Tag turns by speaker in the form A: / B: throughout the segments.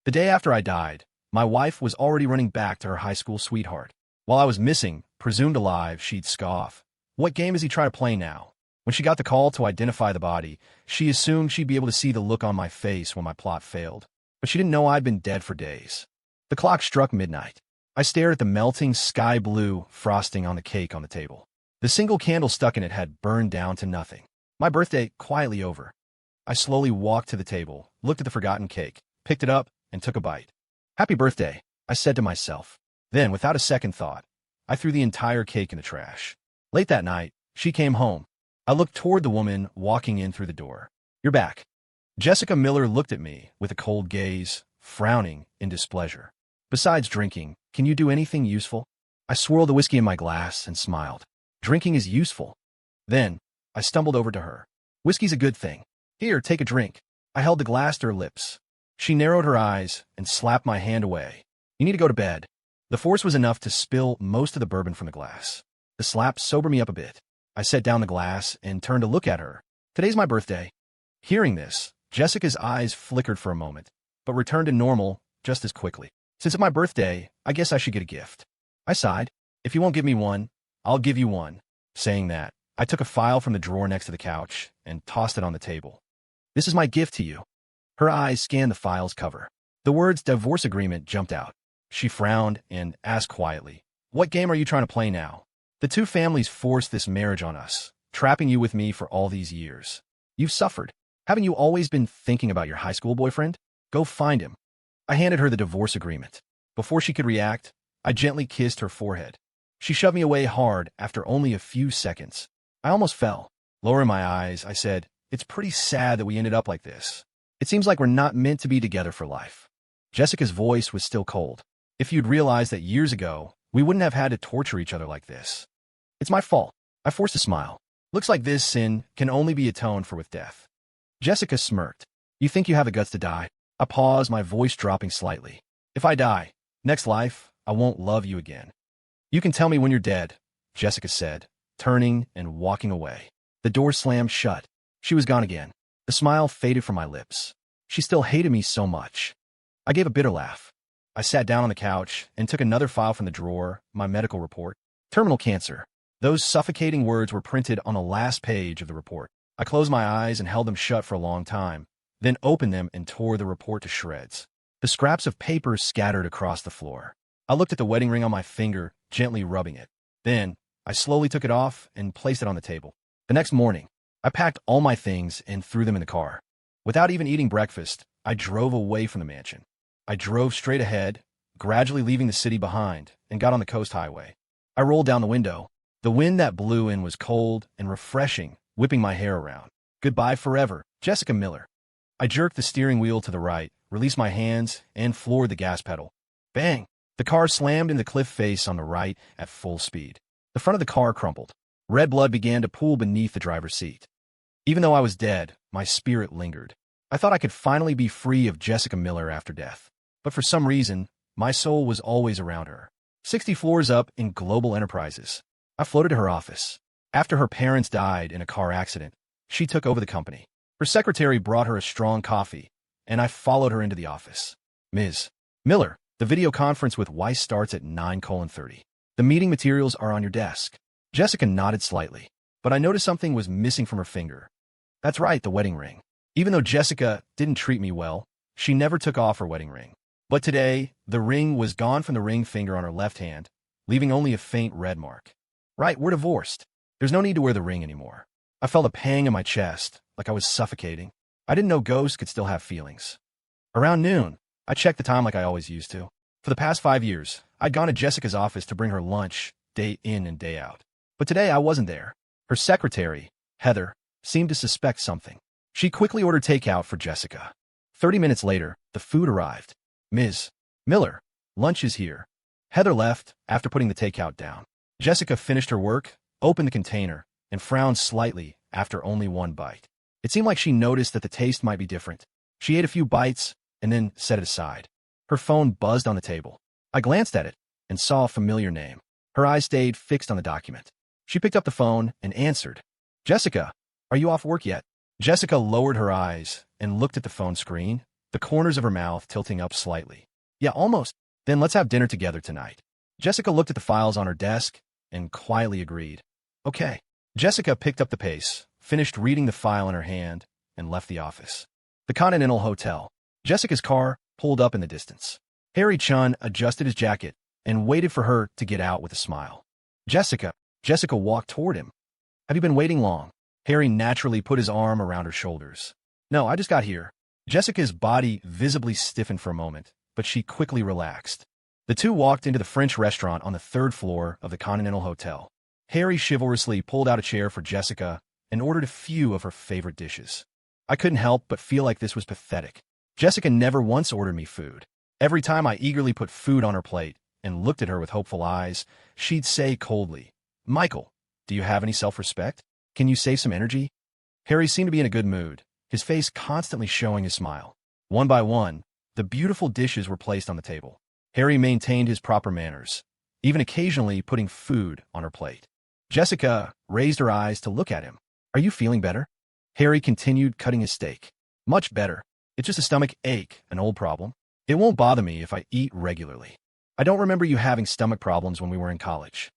A: The day after I died, my wife was already running back to her high school sweetheart. While I was missing, presumed alive, she'd scoff. What game is he trying to play now? When she got the call to identify the body, she assumed she'd be able to see the look on my face when my plot failed. But she didn't know I'd been dead for days. The clock struck midnight. I stared at the melting sky blue frosting on the cake on the table. The single candle stuck in it had burned down to nothing. My birthday quietly over. I slowly walked to the table, looked at the forgotten cake, picked it up, and took a bite. Happy birthday, I said to myself. Then, without a second thought, I threw the entire cake in the trash. Late that night, she came home. I looked toward the woman walking in through the door. You're back. Jessica Miller looked at me with a cold gaze, frowning in displeasure. Besides drinking, can you do anything useful? I swirled the whiskey in my glass and smiled. Drinking is useful. Then, I stumbled over to her. Whiskey's a good thing. Here, take a drink. I held the glass to her lips. She narrowed her eyes and slapped my hand away. You need to go to bed. The force was enough to spill most of the bourbon from the glass. The slap sobered me up a bit. I set down the glass and turned to look at her. Today's my birthday. Hearing this, Jessica's eyes flickered for a moment, but returned to normal just as quickly. Since it's my birthday, I guess I should get a gift. I sighed. If you won't give me one, I'll give you one. Saying that, I took a file from the drawer next to the couch and tossed it on the table. This is my gift to you. Her eyes scanned the file's cover. The words divorce agreement jumped out. She frowned and asked quietly, What game are you trying to play now? The two families forced this marriage on us, trapping you with me for all these years. You've suffered. Haven't you always been thinking about your high school boyfriend? Go find him. I handed her the divorce agreement. Before she could react, I gently kissed her forehead. She shoved me away hard after only a few seconds. I almost fell. Lowering my eyes, I said, It's pretty sad that we ended up like this. It seems like we're not meant to be together for life. Jessica's voice was still cold. If you'd realized that years ago, we wouldn't have had to torture each other like this. It's my fault. I forced a smile. Looks like this sin can only be atoned for with death. Jessica smirked. You think you have the guts to die? I paused, my voice dropping slightly. If I die, next life, I won't love you again. You can tell me when you're dead, Jessica said, turning and walking away. The door slammed shut. She was gone again. The smile faded from my lips. She still hated me so much. I gave a bitter laugh. I sat down on the couch and took another file from the drawer, my medical report. Terminal cancer. Those suffocating words were printed on the last page of the report. I closed my eyes and held them shut for a long time, then opened them and tore the report to shreds. The scraps of paper scattered across the floor. I looked at the wedding ring on my finger, gently rubbing it. Then, I slowly took it off and placed it on the table. The next morning, I packed all my things and threw them in the car. Without even eating breakfast, I drove away from the mansion. I drove straight ahead, gradually leaving the city behind, and got on the coast highway. I rolled down the window. The wind that blew in was cold and refreshing, whipping my hair around. Goodbye forever, Jessica Miller. I jerked the steering wheel to the right, released my hands, and floored the gas pedal. Bang! The car slammed into the cliff face on the right at full speed. The front of the car crumpled. Red blood began to pool beneath the driver's seat. Even though I was dead, my spirit lingered. I thought I could finally be free of Jessica Miller after death. But for some reason, my soul was always around her. 60 floors up in Global Enterprises. I floated to her office. After her parents died in a car accident, she took over the company. Her secretary brought her a strong coffee, and I followed her into the office. Ms. Miller, the video conference with Weiss starts at 9:30. The meeting materials are on your desk. Jessica nodded slightly, but I noticed something was missing from her finger. That's right, the wedding ring. Even though Jessica didn't treat me well, she never took off her wedding ring. But today, the ring was gone from the ring finger on her left hand, leaving only a faint red mark. Right, we're divorced. There's no need to wear the ring anymore. I felt a pang in my chest, like I was suffocating. I didn't know ghosts could still have feelings. Around noon, I checked the time like I always used to. For the past 5 years, I'd gone to Jessica's office to bring her lunch, day in and day out. But today I wasn't there. Her secretary, Heather, seemed to suspect something. She quickly ordered takeout for Jessica. 30 minutes later, the food arrived. Ms. Miller, lunch is here. Heather left after putting the takeout down. Jessica finished her work, opened the container, and frowned slightly after only one bite. It seemed like she noticed that the taste might be different. She ate a few bites and then set it aside. Her phone buzzed on the table. I glanced at it and saw a familiar name. Her eyes stayed fixed on the document. She picked up the phone and answered. Jessica, are you off work yet? Jessica lowered her eyes and looked at the phone screen, the corners of her mouth tilting up slightly. Yeah, almost. Then let's have dinner together tonight. Jessica looked at the files on her desk and quietly agreed. Okay. Jessica picked up the pace, finished reading the file in her hand, and left the office. The Continental Hotel. Jessica's car pulled up in the distance. Harry Chun adjusted his jacket and waited for her to get out with a smile. Jessica. Jessica walked toward him. Have you been waiting long? Harry naturally put his arm around her shoulders. No, I just got here. Jessica's body visibly stiffened for a moment, but she quickly relaxed. The two walked into the French restaurant on the third floor of the Continental Hotel. Harry chivalrously pulled out a chair for Jessica and ordered a few of her favorite dishes. I couldn't help but feel like this was pathetic. Jessica never once ordered me food. Every time I eagerly put food on her plate and looked at her with hopeful eyes, she'd say coldly, Michael, do you have any self-respect? Can you save some energy? Harry seemed to be in a good mood, his face constantly showing his smile. One by one, the beautiful dishes were placed on the table. Harry maintained his proper manners, even occasionally putting food on her plate. Jessica raised her eyes to look at him. Are you feeling better? Harry continued cutting his steak. Much better. It's just a stomach ache, an old problem. It won't bother me if I eat regularly. I don't remember you having stomach problems when we were in college.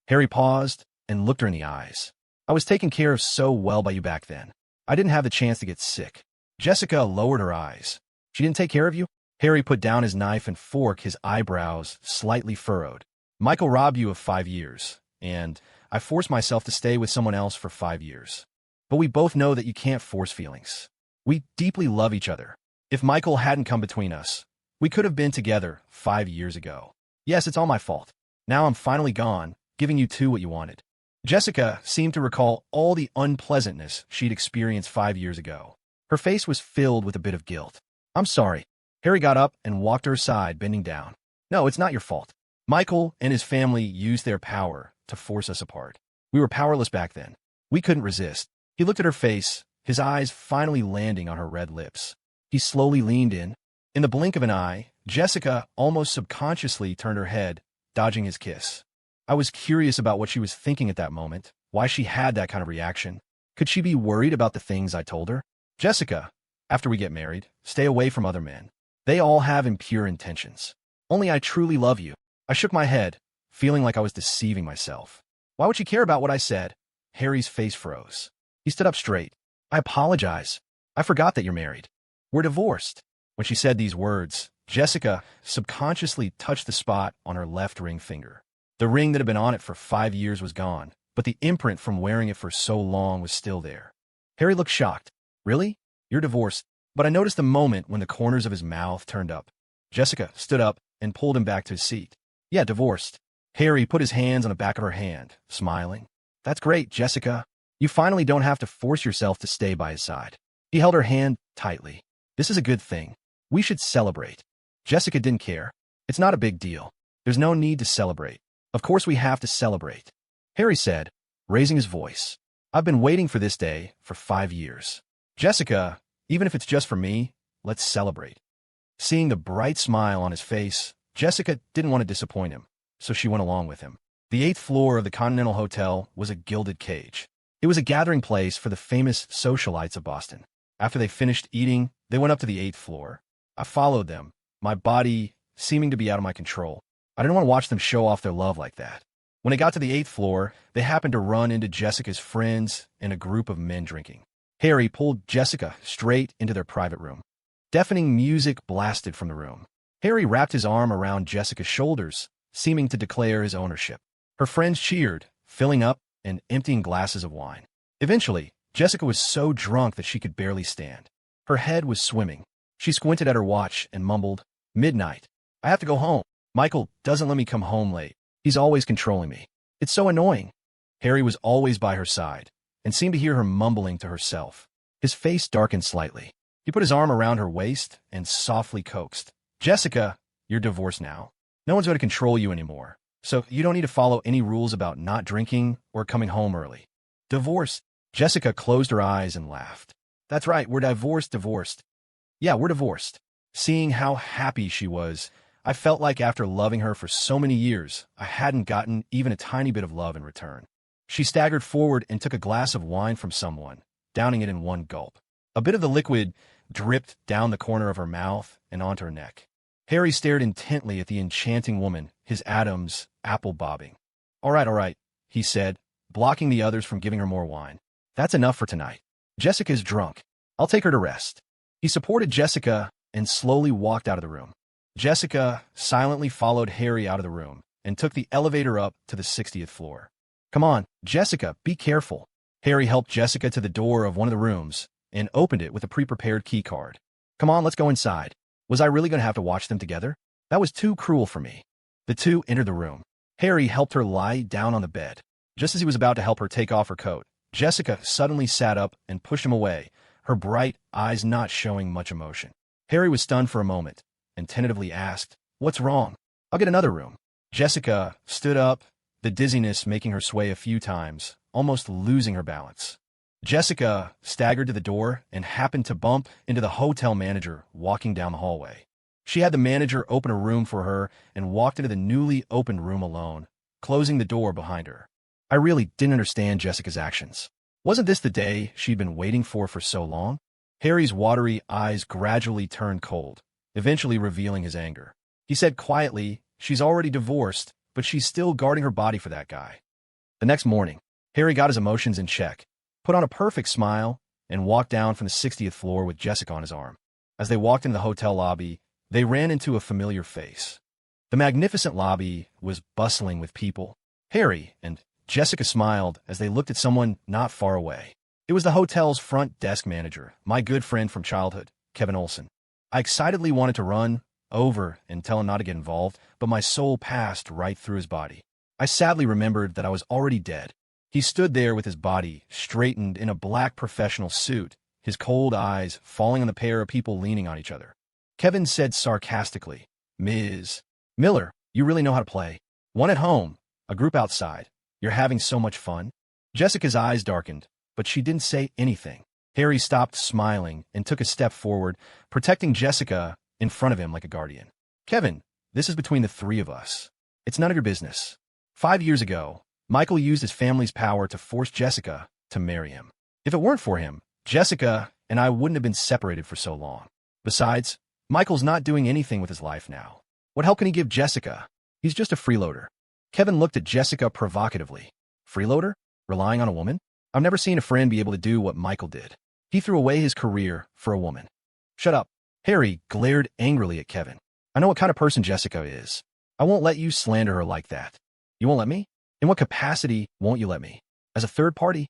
A: Harry paused and looked her in the eyes. I was taken care of so well by you back then. I didn't have the chance to get sick. Jessica lowered her eyes. She didn't take care of you? Harry put down his knife and fork, his eyebrows slightly furrowed. Michael robbed you of 5 years, and I forced myself to stay with someone else for 5 years. But we both know that you can't force feelings. We deeply love each other. If Michael hadn't come between us, we could have been together 5 years ago. Yes, it's all my fault. Now I'm finally gone, giving you two what you wanted. Jessica seemed to recall all the unpleasantness she'd experienced 5 years ago. Her face was filled with a bit of guilt. I'm sorry. Harry got up and walked to her side, bending down. No, it's not your fault. Michael and his family used their power to force us apart. We were powerless back then. We couldn't resist. He looked at her face, his eyes finally landing on her red lips. He slowly leaned in. In the blink of an eye, Jessica almost subconsciously turned her head, dodging his kiss. I was curious about what she was thinking at that moment, why she had that kind of reaction. Could she be worried about the things I told her? Jessica, after we get married, stay away from other men. They all have impure intentions. Only I truly love you. I shook my head, feeling like I was deceiving myself. Why would she care about what I said? Harry's face froze. He stood up straight. I apologize. I forgot that you're married. We're divorced. When she said these words, Jessica subconsciously touched the spot on her left ring finger. The ring that had been on it for 5 years was gone, but the imprint from wearing it for so long was still there. Harry looked shocked. Really? You're divorced? But I noticed the moment when the corners of his mouth turned up. Jessica stood up and pulled him back to his seat. Yeah, divorced. Harry put his hands on the back of her hand, smiling. That's great, Jessica. You finally don't have to force yourself to stay by his side. He held her hand tightly. This is a good thing. We should celebrate. Jessica didn't care. It's not a big deal. There's no need to celebrate. Of course we have to celebrate. Harry said, raising his voice. I've been waiting for this day for 5 years. Jessica, even if it's just for me, let's celebrate. Seeing the bright smile on his face, Jessica didn't want to disappoint him, so she went along with him. The 8th floor of the Continental Hotel was a gilded cage. It was a gathering place for the famous socialites of Boston. After they finished eating, they went up to the 8th floor. I followed them, my body seeming to be out of my control. I didn't want to watch them show off their love like that. When they got to the 8th floor, they happened to run into Jessica's friends and a group of men drinking. Harry pulled Jessica straight into their private room. Deafening music blasted from the room. Harry wrapped his arm around Jessica's shoulders, seeming to declare his ownership. Her friends cheered, filling up and emptying glasses of wine. Eventually, Jessica was so drunk that she could barely stand. Her head was swimming. She squinted at her watch and mumbled, midnight. I have to go home. Michael doesn't let me come home late. He's always controlling me. It's so annoying. Harry was always by her side and seemed to hear her mumbling to herself. His face darkened slightly. He put his arm around her waist and softly coaxed. Jessica, you're divorced now. No one's going to control you anymore, so you don't need to follow any rules about not drinking or coming home early. Divorce? Jessica closed her eyes and laughed. That's right, we're divorced. Yeah, we're divorced. Seeing how happy she was, I felt like after loving her for so many years, I hadn't gotten even a tiny bit of love in return. She staggered forward and took a glass of wine from someone, downing it in one gulp. A bit of the liquid dripped down the corner of her mouth and onto her neck. Harry stared intently at the enchanting woman, his atoms apple bobbing. All right, he said, blocking the others from giving her more wine. That's enough for tonight. Jessica's drunk. I'll take her to rest. He supported Jessica and slowly walked out of the room. Jessica silently followed Harry out of the room and took the elevator up to the 60th floor. Come on, Jessica, be careful. Harry helped Jessica to the door of one of the rooms and opened it with a pre-prepared key card. Come on, let's go inside. Was I really going to have to watch them together? That was too cruel for me. The two entered the room. Harry helped her lie down on the bed. Just as he was about to help her take off her coat, Jessica suddenly sat up and pushed him away, her bright eyes not showing much emotion. Harry was stunned for a moment and tentatively asked, "What's wrong?" "I'll get another room." Jessica stood up, the dizziness making her sway a few times, almost losing her balance. Jessica staggered to the door and happened to bump into the hotel manager walking down the hallway. She had the manager open a room for her and walked into the newly opened room alone, closing the door behind her. I really didn't understand Jessica's actions. Wasn't this the day she'd been waiting for so long? Harry's watery eyes gradually turned cold, eventually revealing his anger. He said quietly, "She's already divorced, but she's still guarding her body for that guy." The next morning, Harry got his emotions in check, put on a perfect smile, and walked down from the 60th floor with Jessica on his arm. As they walked into the hotel lobby, they ran into a familiar face. The magnificent lobby was bustling with people. Harry and Jessica smiled as they looked at someone not far away. It was the hotel's front desk manager, my good friend from childhood, Kevin Olson. I excitedly wanted to run over and tell him not to get involved, but my soul passed right through his body. I sadly remembered that I was already dead. He stood there with his body straightened in a black professional suit, his cold eyes falling on the pair of people leaning on each other. Kevin said sarcastically, "Ms. Miller, you really know how to play. One at home, a group outside. You're having so much fun." Jessica's eyes darkened, but she didn't say anything. Harry stopped smiling and took a step forward, protecting Jessica in front of him like a guardian. "Kevin, this is between the three of us. It's none of your business. 5 years ago, Michael used his family's power to force Jessica to marry him. If it weren't for him, Jessica and I wouldn't have been separated for so long. Besides, Michael's not doing anything with his life now. What help can he give Jessica? He's just a freeloader." Kevin looked at Jessica provocatively. "Freeloader? Relying on a woman? I've never seen a friend be able to do what Michael did. He threw away his career for a woman." "Shut up." Harry glared angrily at Kevin. "I know what kind of person Jessica is. I won't let you slander her like that." "You won't let me? In what capacity won't you let me? As a third party?"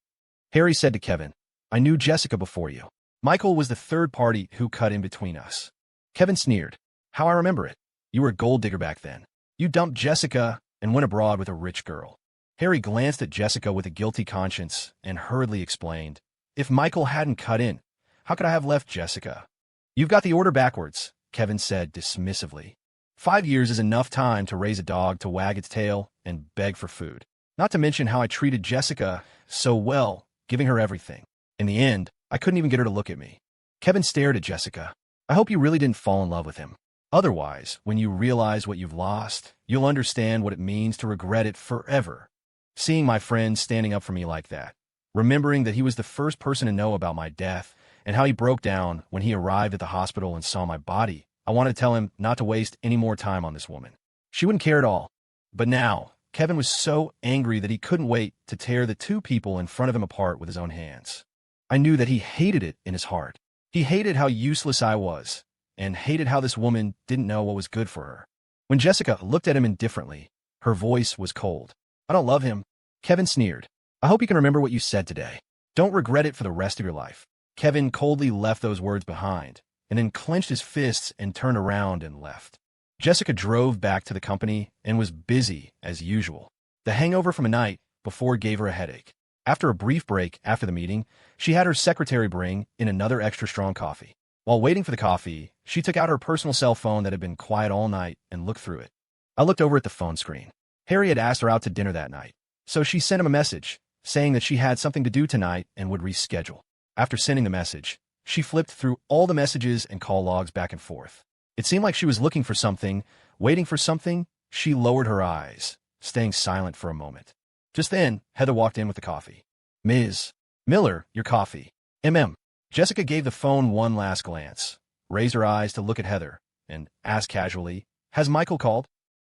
A: Harry said to Kevin, "I knew Jessica before you. Michael was the third party who cut in between us." Kevin sneered. "How I remember it. You were a gold digger back then. You dumped Jessica and went abroad with a rich girl." Harry glanced at Jessica with a guilty conscience and hurriedly explained, "If Michael hadn't cut in, how could I have left Jessica?" "You've got the order backwards," Kevin said dismissively. 5 years is enough time to raise a dog to wag its tail and beg for food. Not to mention how I treated Jessica so well, giving her everything. In the end, I couldn't even get her to look at me." Kevin stared at Jessica. "I hope you really didn't fall in love with him. Otherwise, when you realize what you've lost, you'll understand what it means to regret it forever." Seeing my friend standing up for me like that, remembering that he was the first person to know about my death and how he broke down when he arrived at the hospital and saw my body, I wanted to tell him not to waste any more time on this woman. She wouldn't care at all. But now, Kevin was so angry that he couldn't wait to tear the two people in front of him apart with his own hands. I knew that he hated it in his heart. He hated how useless I was, and hated how this woman didn't know what was good for her. When Jessica looked at him indifferently, her voice was cold. "I don't love him." Kevin sneered. "I hope you can remember what you said today. Don't regret it for the rest of your life." Kevin coldly left those words behind, and then clenched his fists and turned around and left. Jessica drove back to the company and was busy as usual. The hangover from a night before gave her a headache. After a brief break after the meeting, she had her secretary bring in another extra strong coffee. While waiting for the coffee, she took out her personal cell phone that had been quiet all night and looked through it. I looked over at the phone screen. Harry had asked her out to dinner that night, so she sent him a message saying that she had something to do tonight and would reschedule. After sending the message, she flipped through all the messages and call logs back and forth. It seemed like she was looking for something, waiting for something. She lowered her eyes, staying silent for a moment. Just then, Heather walked in with the coffee. "Ms. Miller, your coffee." Jessica gave the phone one last glance, raised her eyes to look at Heather, and asked casually, "Has Michael called?"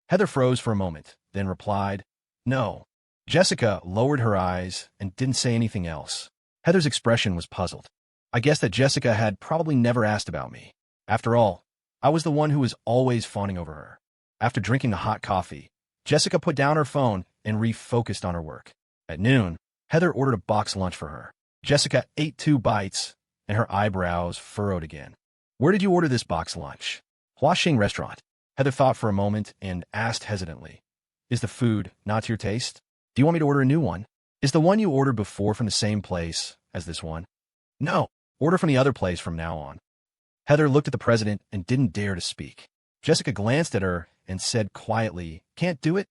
A: Heather froze for a moment, then replied, "No." Jessica lowered her eyes and didn't say anything else. Heather's expression was puzzled. I guess that Jessica had probably never asked about me. After all, I was the one who was always fawning over her. After drinking the hot coffee, Jessica put down her phone and refocused on her work. At noon, Heather ordered a box lunch for her. Jessica ate 2 bites, and her eyebrows furrowed again. "Where did you order this box lunch?" "Huaxing restaurant." Heather thought for a moment and asked hesitantly, "Is the food not to your taste? Do you want me to order a new one? Is the one you ordered before from the same place as this one?" "No, order from the other place from now on." Heather looked at the president and didn't dare to speak. Jessica glanced at her and said quietly, "Can't do it?"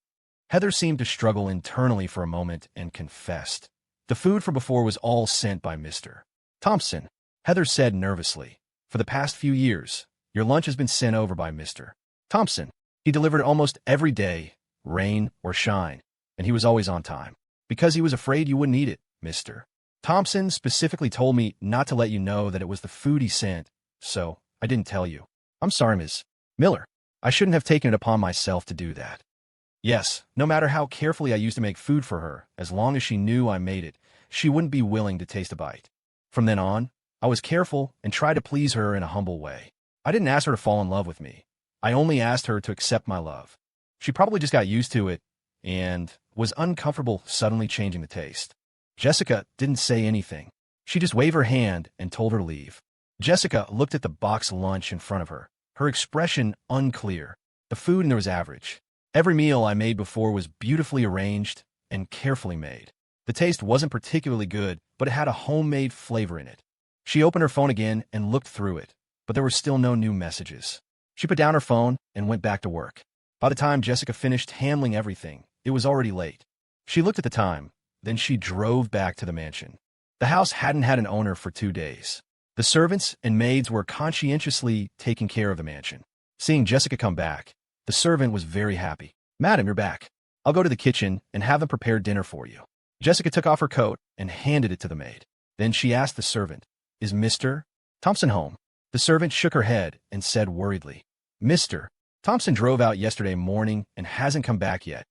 A: Heather seemed to struggle internally for a moment and confessed. "The food from before was all sent by Mr. Thompson." Heather said nervously, "For the past few years, your lunch has been sent over by Mr. Thompson. He delivered almost every day, rain or shine, and he was always on time. Because he was afraid you wouldn't eat it, Mr. Thompson specifically told me not to let you know that it was the food he sent, so I didn't tell you. I'm sorry, Ms. Miller. I shouldn't have taken it upon myself to do that." Yes, no matter how carefully I used to make food for her, as long as she knew I made it, she wouldn't be willing to taste a bite. From then on, I was careful and tried to please her in a humble way. I didn't ask her to fall in love with me. I only asked her to accept my love. She probably just got used to it and was uncomfortable suddenly changing the taste. Jessica didn't say anything. She just waved her hand and told her to leave. Jessica looked at the box lunch in front of her, her expression unclear. The food in there was average. Every meal I made before was beautifully arranged and carefully made. The taste wasn't particularly good, but it had a homemade flavor in it. She opened her phone again and looked through it, but there were still no new messages. She put down her phone and went back to work. By the time Jessica finished handling everything, it was already late. She looked at the time, then she drove back to the mansion. The house hadn't had an owner for 2 days. The servants and maids were conscientiously taking care of the mansion. Seeing Jessica come back, the servant was very happy. "Madam, you're back. I'll go to the kitchen and have them prepare dinner for you." Jessica took off her coat and handed it to the maid. Then she asked the servant, "Is Mr. Thompson home?" The servant shook her head and said worriedly, "Mr. Thompson drove out yesterday morning and hasn't come back yet."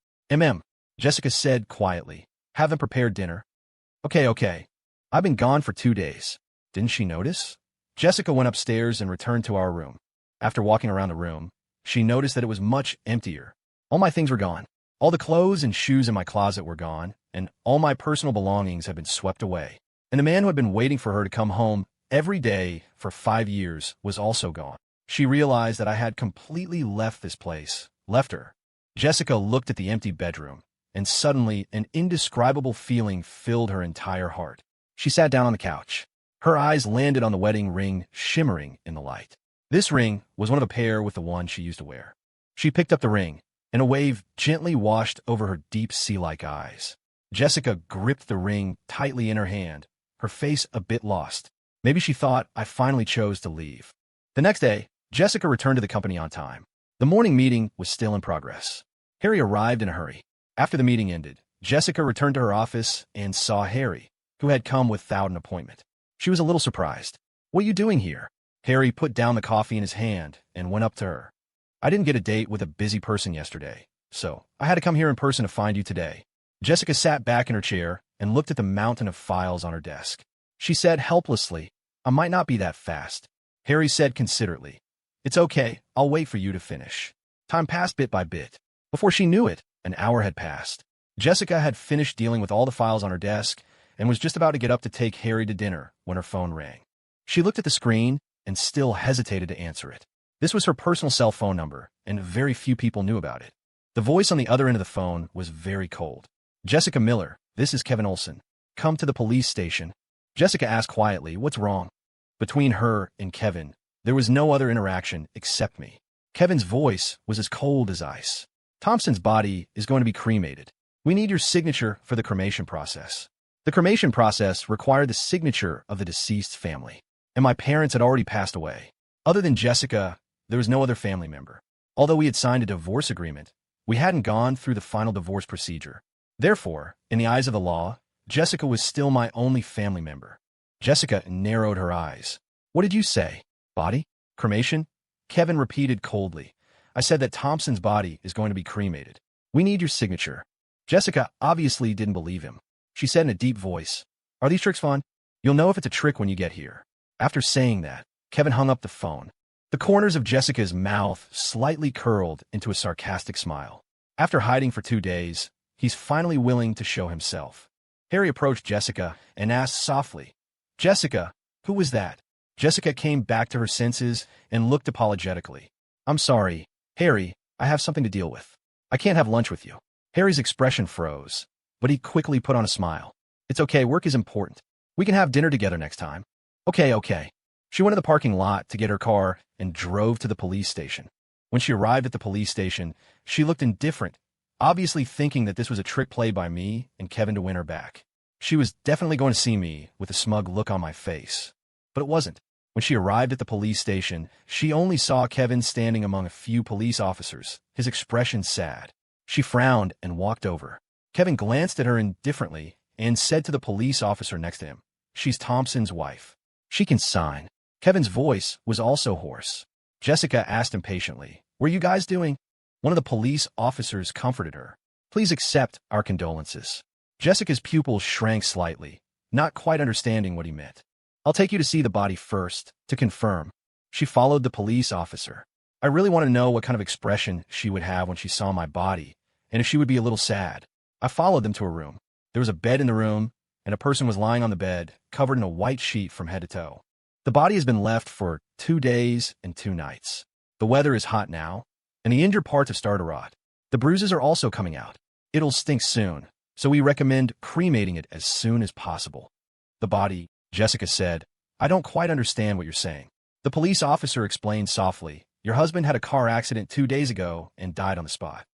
A: Jessica said quietly. "Have them prepare dinner." Okay. I've been gone for 2 days. Didn't she notice?" Jessica went upstairs and returned to our room. After walking around the room, she noticed that it was much emptier. All my things were gone. All the clothes and shoes in my closet were gone, and all my personal belongings had been swept away. And the man who had been waiting for her to come home every day for 5 years was also gone. She realized that I had completely left this place, left her. Jessica looked at the empty bedroom, and suddenly an indescribable feeling filled her entire heart. She sat down on the couch. Her eyes landed on the wedding ring shimmering in the light. This ring was one of a pair with the one she used to wear. She picked up the ring, and a wave gently washed over her deep sea-like eyes. Jessica gripped the ring tightly in her hand, her face a bit lost. Maybe she thought I finally chose to leave. The next day, Jessica returned to the company on time. The morning meeting was still in progress. Harry arrived in a hurry. After the meeting ended, Jessica returned to her office and saw Harry, who had come without an appointment. She was a little surprised. "What are you doing here?" Harry put down the coffee in his hand and went up to her. "I didn't get a date with a busy person yesterday, so I had to come here in person to find you today." Jessica sat back in her chair and looked at the mountain of files on her desk. She said helplessly, "I might not be that fast." Harry said considerately, "It's okay, I'll wait for you to finish." Time passed bit by bit. Before she knew it, an hour had passed. Jessica had finished dealing with all the files on her desk and was just about to get up to take Harry to dinner when her phone rang. She looked at the screen and still hesitated to answer it. This was her personal cell phone number, and very few people knew about it. The voice on the other end of the phone was very cold. "Jessica Miller, this is Kevin Olson. Come to the police station." Jessica asked quietly, "What's wrong?" Between her and Kevin, there was no other interaction except me. Kevin's voice was as cold as ice. "Thompson's body is going to be cremated. We need your signature for the cremation process." The cremation process required the signature of the deceased family, and my parents had already passed away. Other than Jessica, there was no other family member. Although we had signed a divorce agreement, we hadn't gone through the final divorce procedure. Therefore, in the eyes of the law, Jessica was still my only family member. Jessica narrowed her eyes. What did you say? Body? Cremation? Kevin repeated coldly. I said that Thompson's body is going to be cremated. We need your signature. Jessica obviously didn't believe him. She said in a deep voice, Are these tricks fun? You'll know if it's a trick when you get here. After saying that, Kevin hung up the phone. The corners of Jessica's mouth slightly curled into a sarcastic smile. After hiding for 2 days, he's finally willing to show himself. Harry approached Jessica and asked softly, Jessica, who was that? Jessica came back to her senses and looked apologetically. I'm sorry, Harry, I have something to deal with. I can't have lunch with you. Harry's expression froze, but he quickly put on a smile. It's okay, work is important. We can have dinner together next time. Okay. She went to the parking lot to get her car and drove to the police station. When she arrived at the police station, she looked indifferent, obviously thinking that this was a trick played by me and Kevin to win her back. She was definitely going to see me with a smug look on my face. But it wasn't. When she arrived at the police station, she only saw Kevin standing among a few police officers, his expression sad. She frowned and walked over. Kevin glanced at her indifferently and said to the police officer next to him, She's Thompson's wife. She can sign. Kevin's voice was also hoarse. Jessica asked impatiently, What are you guys doing? One of the police officers comforted her. Please accept our condolences. Jessica's pupils shrank slightly, not quite understanding what he meant. I'll take you to see the body first, to confirm. She followed the police officer. I really want to know what kind of expression she would have when she saw my body, and if she would be a little sad. I followed them to a room. There was a bed in the room, and a person was lying on the bed, covered in a white sheet from head to toe. The body has been left for 2 days and 2 nights. The weather is hot now, and the injured parts have started to rot. The bruises are also coming out. It'll stink soon, so we recommend cremating it as soon as possible. The body, Jessica said, I don't quite understand what you're saying. The police officer explained softly, Your husband had a car accident 2 days ago and died on the spot.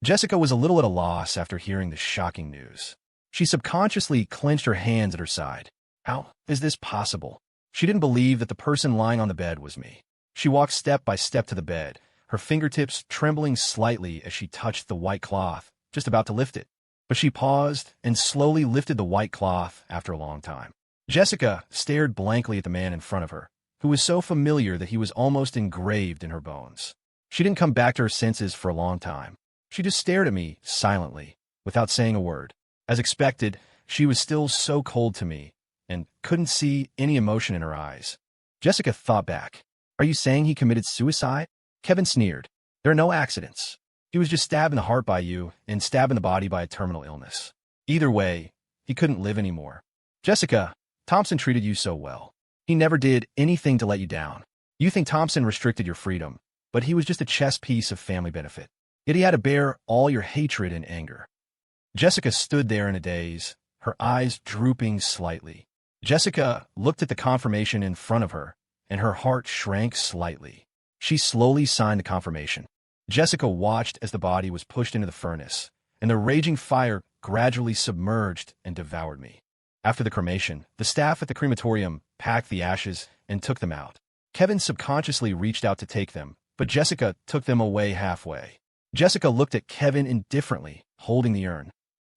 A: Jessica was a little at a loss after hearing the shocking news. She subconsciously clenched her hands at her side. How is this possible? She didn't believe that the person lying on the bed was me. She walked step by step to the bed, her fingertips trembling slightly as she touched the white cloth, just about to lift it. But she paused and slowly lifted the white cloth after a long time. Jessica stared blankly at the man in front of her, who was so familiar that he was almost engraved in her bones. She didn't come back to her senses for a long time. She just stared at me silently, without saying a word. As expected, she was still so cold to me, and couldn't see any emotion in her eyes. Jessica thought back. Are you saying he committed suicide? Kevin sneered. There are no accidents. He was just stabbed in the heart by you and stabbed in the body by a terminal illness. Either way, he couldn't live anymore. Jessica, Thompson treated you so well. He never did anything to let you down. You think Thompson restricted your freedom, but he was just a chess piece of family benefit. Yet he had to bear all your hatred and anger. Jessica stood there in a daze, her eyes drooping slightly. Jessica looked at the confirmation in front of her, and her heart shrank slightly. She slowly signed the confirmation. Jessica watched as the body was pushed into the furnace, and the raging fire gradually submerged and devoured me. After the cremation, the staff at the crematorium packed the ashes and took them out. Kevin subconsciously reached out to take them, but Jessica took them away halfway. Jessica looked at Kevin indifferently, holding the urn.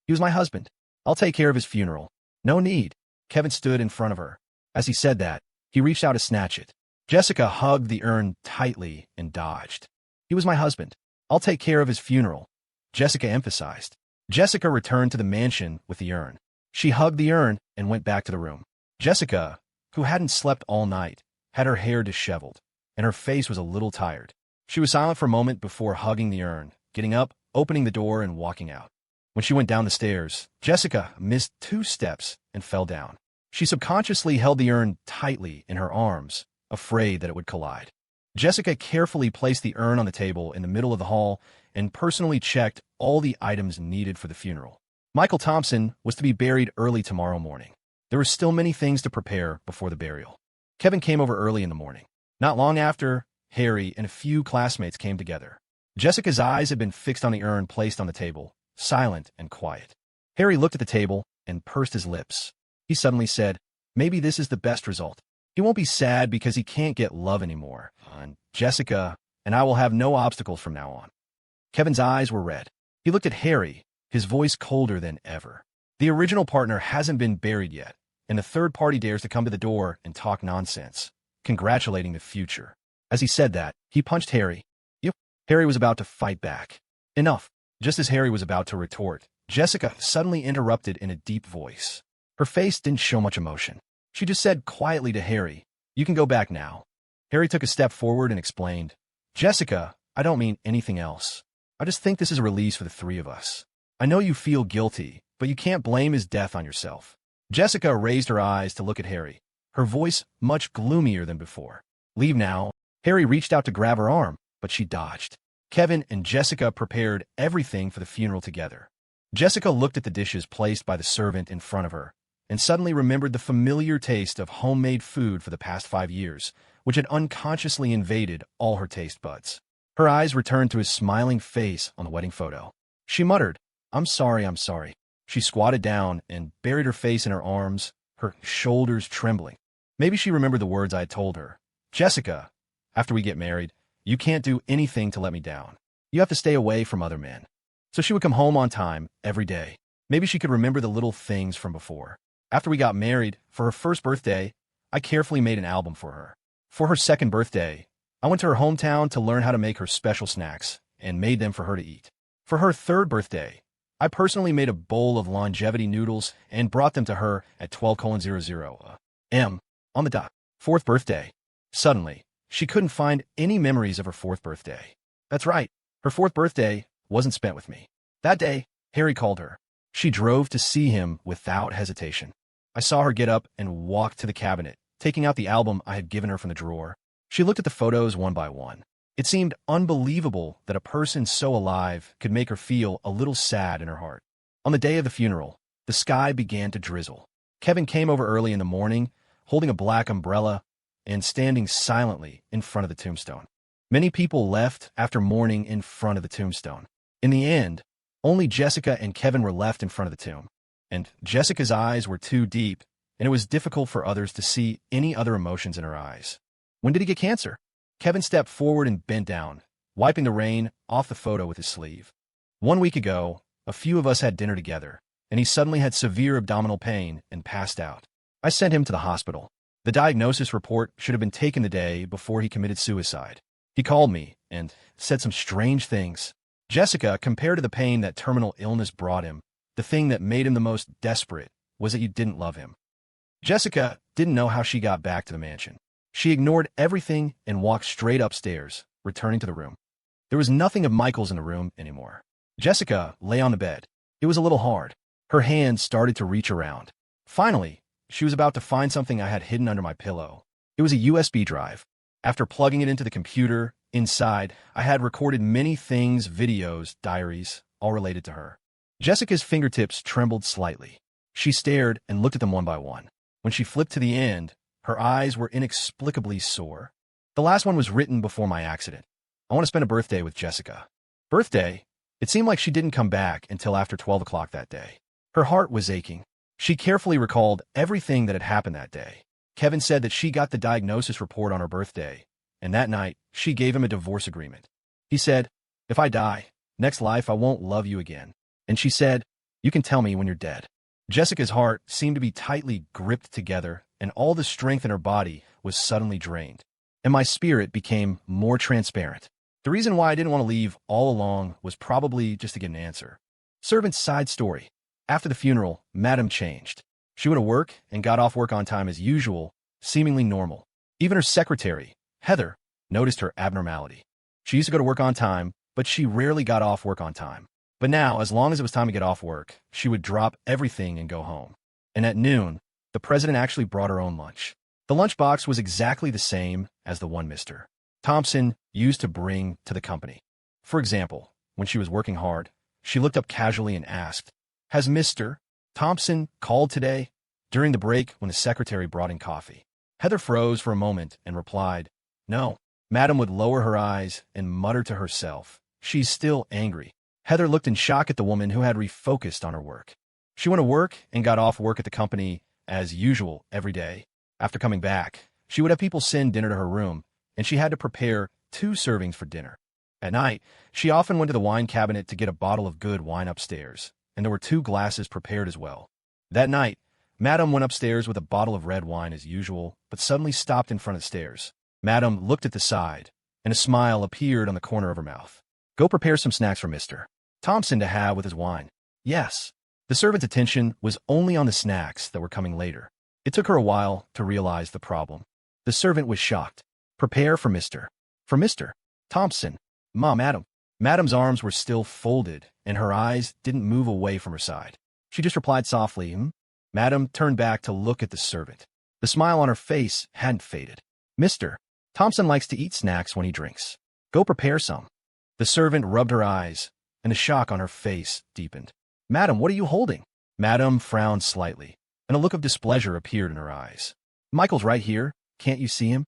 A: He was my husband. I'll take care of his funeral. No need. Kevin stood in front of her. As he said that, he reached out to snatch it. Jessica hugged the urn tightly and dodged. He was my husband. I'll take care of his funeral, Jessica emphasized. Jessica returned to the mansion with the urn. She hugged the urn and went back to the room. Jessica, who hadn't slept all night, had her hair disheveled, and her face was a little tired. She was silent for a moment before hugging the urn, getting up, opening the door, and walking out. When she went down the stairs, Jessica missed 2 steps and fell down. She subconsciously held the urn tightly in her arms, afraid that it would collide. Jessica carefully placed the urn on the table in the middle of the hall and personally checked all the items needed for the funeral. Michael Thompson was to be buried early tomorrow morning. There were still many things to prepare before the burial. Kevin came over early in the morning. Not long after, Harry and a few classmates came together. Jessica's eyes had been fixed on the urn placed on the table, silent and quiet. Harry looked at the table and pursed his lips. He suddenly said, maybe this is the best result. He won't be sad because he can't get love anymore. And Jessica and I will have no obstacles from now on. Kevin's eyes were red. He looked at Harry, his voice colder than ever. The original partner hasn't been buried yet, and the third party dares to come to the door and talk nonsense, congratulating the future. As he said that, he punched Harry. Yep. Harry was about to fight back. Enough. Just as Harry was about to retort, Jessica suddenly interrupted in a deep voice. Her face didn't show much emotion. She just said quietly to Harry, "You can go back now." Harry took a step forward and explained, "Jessica, I don't mean anything else. I just think this is a release for the three of us. I know you feel guilty, but you can't blame his death on yourself." Jessica raised her eyes to look at Harry, her voice much gloomier than before. "Leave now." Harry reached out to grab her arm, but she dodged. Kevin and Jessica prepared everything for the funeral together. Jessica looked at the dishes placed by the servant in front of her, and suddenly remembered the familiar taste of homemade food for the past 5 years, which had unconsciously invaded all her taste buds. Her eyes returned to his smiling face on the wedding photo. She muttered, I'm sorry. She squatted down and buried her face in her arms, her shoulders trembling. Maybe she remembered the words I had told her. "Jessica, after we get married, you can't do anything to let me down. You have to stay away from other men." So she would come home on time every day. Maybe she could remember the little things from before. After we got married, for her first birthday, I carefully made an album for her. For her second birthday, I went to her hometown to learn how to make her special snacks and made them for her to eat. For her third birthday, I personally made a bowl of longevity noodles and brought them to her at 12:00 m. on the dot. Fourth birthday. Suddenly, she couldn't find any memories of her fourth birthday. That's right, her fourth birthday wasn't spent with me. That day, Harry called her. She drove to see him without hesitation. I saw her get up and walk to the cabinet, taking out the album I had given her from the drawer. She looked at the photos one by one. It seemed unbelievable that a person so alive could make her feel a little sad in her heart. On the day of the funeral, the sky began to drizzle. Kevin came over early in the morning, holding a black umbrella and standing silently in front of the tombstone. Many people left after mourning in front of the tombstone. In the end, only Jessica and Kevin were left in front of the tomb. And Jessica's eyes were too deep, and it was difficult for others to see any other emotions in her eyes. When did he get cancer? Kevin stepped forward and bent down, wiping the rain off the photo with his sleeve. 1 week ago, a few of us had dinner together, and he suddenly had severe abdominal pain and passed out. I sent him to the hospital. The diagnosis report should have been taken the day before he committed suicide. He called me and said some strange things. Jessica, compared to the pain that terminal illness brought him, the thing that made him the most desperate was that you didn't love him. Jessica didn't know how she got back to the mansion. She ignored everything and walked straight upstairs, returning to the room. There was nothing of Michael's in the room anymore. Jessica lay on the bed. It was a little hard. Her hands started to reach around. Finally, she was about to find something I had hidden under my pillow. It was a USB drive. After plugging it into the computer, inside, I had recorded many things, videos, diaries, all related to her. Jessica's fingertips trembled slightly. She stared and looked at them one by one. When she flipped to the end, her eyes were inexplicably sore. The last one was written before my accident. I want to spend a birthday with Jessica. Birthday? It seemed like she didn't come back until after 12 o'clock that day. Her heart was aching. She carefully recalled everything that had happened that day. Kevin said that she got the diagnosis report on her birthday, and that night, she gave him a divorce agreement. He said, "If I die, next life I won't love you again." And she said, "You can tell me when you're dead." Jessica's heart seemed to be tightly gripped together, and all the strength in her body was suddenly drained. And my spirit became more transparent. The reason why I didn't want to leave all along was probably just to get an answer. Servant's side story. After the funeral, Madame changed. She went to work and got off work on time as usual, seemingly normal. Even her secretary, Heather, noticed her abnormality. She used to go to work on time, but she rarely got off work on time. But now, as long as it was time to get off work, she would drop everything and go home. And at noon, the president actually brought her own lunch. The lunchbox was exactly the same as the one Mr. Thompson used to bring to the company. For example, when she was working hard, she looked up casually and asked, "Has Mr. Thompson called today?" During the break, when the secretary brought in coffee, Heather froze for a moment and replied, "No." Madam would lower her eyes and mutter to herself, "She's still angry." Heather looked in shock at the woman who had refocused on her work. She went to work and got off work at the company as usual every day. After coming back, she would have people send dinner to her room, and she had to prepare 2 servings for dinner. At night, she often went to the wine cabinet to get a bottle of good wine upstairs, and there were 2 glasses prepared as well. That night, Madame went upstairs with a bottle of red wine as usual, but suddenly stopped in front of the stairs. Madame looked at the side, and a smile appeared on the corner of her mouth. Go prepare some snacks for Mr. Thompson to have with his wine. Yes. The servant's attention was only on the snacks that were coming later. It took her a while to realize the problem. The servant was shocked. Prepare for Mr. Thompson. Madam. Madam's arms were still folded, and her eyes didn't move away from her side. She just replied softly, Madam turned back to look at the servant. The smile on her face hadn't faded. Mr. Thompson likes to eat snacks when he drinks. Go prepare some. The servant rubbed her eyes, and the shock on her face deepened. Madam, what are you holding? Madam frowned slightly, and a look of displeasure appeared in her eyes. Michael's right here. Can't you see him?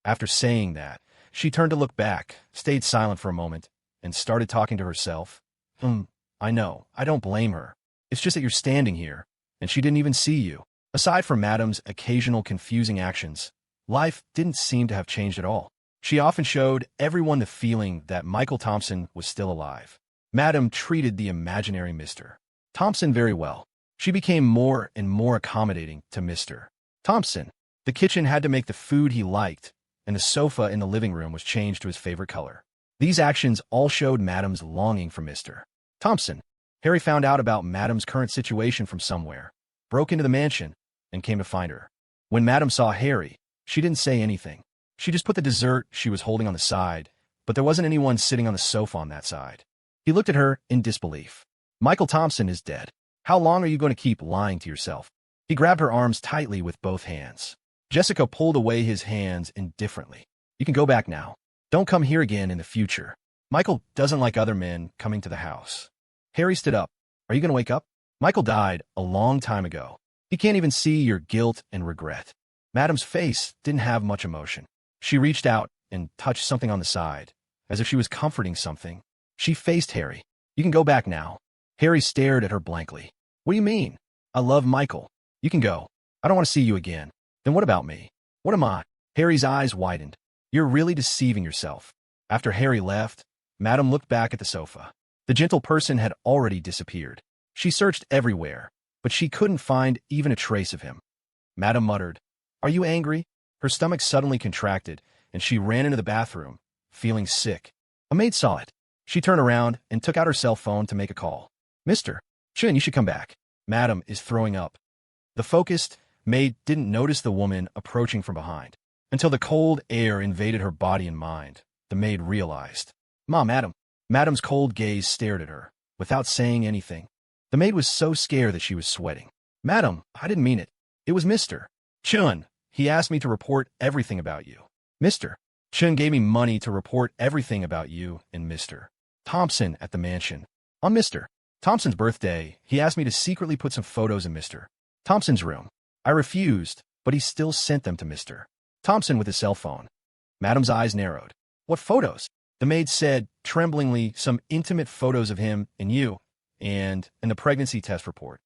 A: After saying that, she turned to look back, stayed silent for a moment, and started talking to herself. I know. I don't blame her. It's just that you're standing here, and she didn't even see you. Aside from Madam's occasional confusing actions, life didn't seem to have changed at all. She often showed everyone the feeling that Michael Thompson was still alive. Madam treated the imaginary Mr. Thompson very well. She became more and more accommodating to Mr. Thompson. The kitchen had to make the food he liked, and the sofa in the living room was changed to his favorite color. These actions all showed Madam's longing for Mr. Thompson. Harry found out about Madam's current situation from somewhere, broke into the mansion, and came to find her. When Madam saw Harry, she didn't say anything. She just put the dessert she was holding on the side, but there wasn't anyone sitting on the sofa on that side. He looked at her in disbelief. Michael Thompson is dead. How long are you going to keep lying to yourself? He grabbed her arms tightly with both hands. Jessica pulled away his hands indifferently. You can go back now. Don't come here again in the future. Michael doesn't like other men coming to the house. Harry stood up. Are you going to wake up? Michael died a long time ago. He can't even see your guilt and regret. Madam's face didn't have much emotion. She reached out and touched something on the side, as if she was comforting something. She faced Harry. You can go back now. Harry stared at her blankly. What do you mean? I love Michael. You can go. I don't want to see you again. Then what about me? What am I? Harry's eyes widened. You're really deceiving yourself. After Harry left, Madam looked back at the sofa. The gentle person had already disappeared. She searched everywhere, but she couldn't find even a trace of him. Madam muttered, Are you angry? Her stomach suddenly contracted, and she ran into the bathroom, feeling sick. A maid saw it. She turned around and took out her cell phone to make a call. Mr. Chun, you should come back. Madam is throwing up. The focused maid didn't notice the woman approaching from behind. Until the cold air invaded her body and mind, the maid realized. Madam. Madam's cold gaze stared at her, without saying anything. The maid was so scared that she was sweating. Madam, I didn't mean it. It was Mr. Chun. He asked me to report everything about you. Mr. Chun gave me money to report everything about you and Mr. Thompson at the mansion. On Mr. Thompson's birthday, he asked me to secretly put some photos in Mr. Thompson's room. I refused, but he still sent them to Mr. Thompson with his cell phone. Madam's eyes narrowed. What photos? The maid said, tremblingly, some intimate photos of him and you, and the pregnancy test report.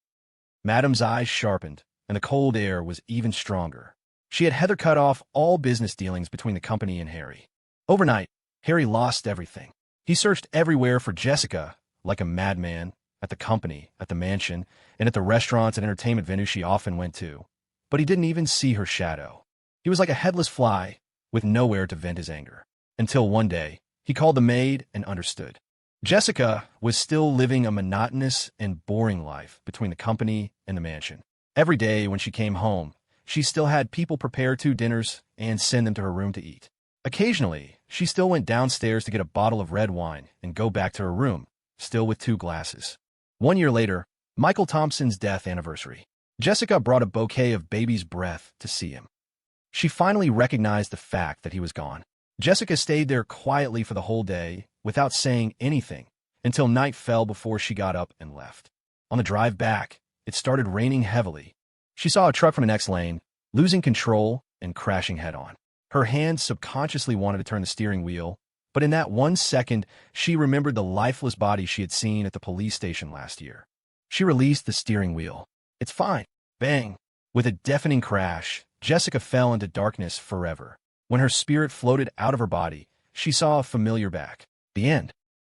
A: Madam's eyes sharpened, and the cold air was even stronger. She had Heather cut off all business dealings between the company and Harry. Overnight, Harry lost everything. He searched everywhere for Jessica, like a madman, at the company, at the mansion, and at the restaurants and entertainment venues she often went to. But he didn't even see her shadow. He was like a headless fly, with nowhere to vent his anger. Until one day, he called the maid and understood. Jessica was still living a monotonous and boring life between the company and the mansion. Every day when she came home, she still had people prepare 2 dinners and send them to her room to eat. Occasionally, she still went downstairs to get a bottle of red wine and go back to her room, still with 2 glasses. 1 year later, Michael Thompson's death anniversary. Jessica brought a bouquet of baby's breath to see him. She finally recognized the fact that he was gone. Jessica stayed there quietly for the whole day, without saying anything, until night fell before she got up and left. On the drive back, it started raining heavily. She saw a truck from the next lane, losing control and crashing head-on. Her hand subconsciously wanted to turn the steering wheel, but in that 1 second, she remembered the lifeless body she had seen at the police station last year. She released the steering wheel. It's fine. Bang! With a deafening crash, Jessica fell into darkness forever. When her spirit floated out of her body, she saw a familiar back. The end.